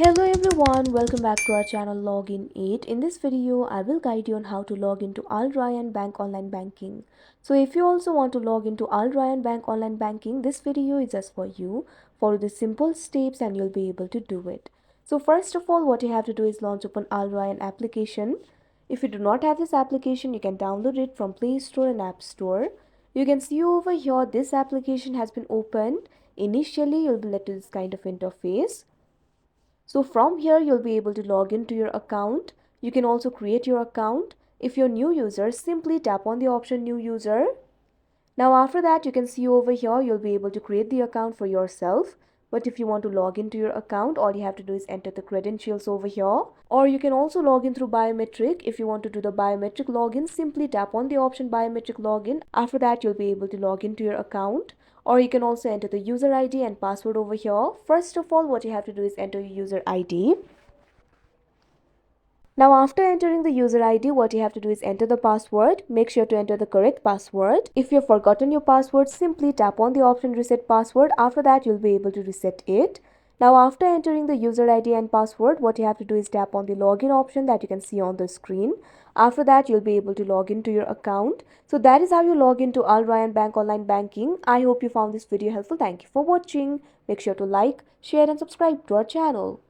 Hello everyone, welcome back to our channel Login 8. In this video, I will guide you on how to log into Rayan Bank online banking. So if you also want to log into Rayan Bank online banking, this video is just for you. Follow the simple steps and you'll be able to do it. So first of all, what you have to do is launch open Rayan application. If you do not have this application, you can download it from Play Store and App Store. You can see over here this application has been opened. Initially, you'll be led to this kind of interface. So from here, you'll be able to log into your account. You can also create your account. If you're new user, simply tap on the option new user. Now after that, you can see over here, you'll be able to create the account for yourself. But if you want to log into your account, all you have to do is enter the credentials over here. Or you can also log in through biometric. If you want to do the biometric login, simply tap on the option biometric login. After that, you'll be able to log into your account. Or you can also enter the user ID and password over here. First of all, what you have to do is enter your user ID. Now after entering the user ID, what you have to do is enter the password. Make sure to enter the correct password. If you've forgotten your password, simply tap on the option reset password. After that, you'll be able to reset it. Now after entering the user ID and password, what you have to do is tap on the login option that you can see on the screen. After that, you'll be able to log into your account. So that is how you log into Rayan Bank online banking. I hope you found this video helpful. Thank you for watching. Make sure to like, share and subscribe to our channel.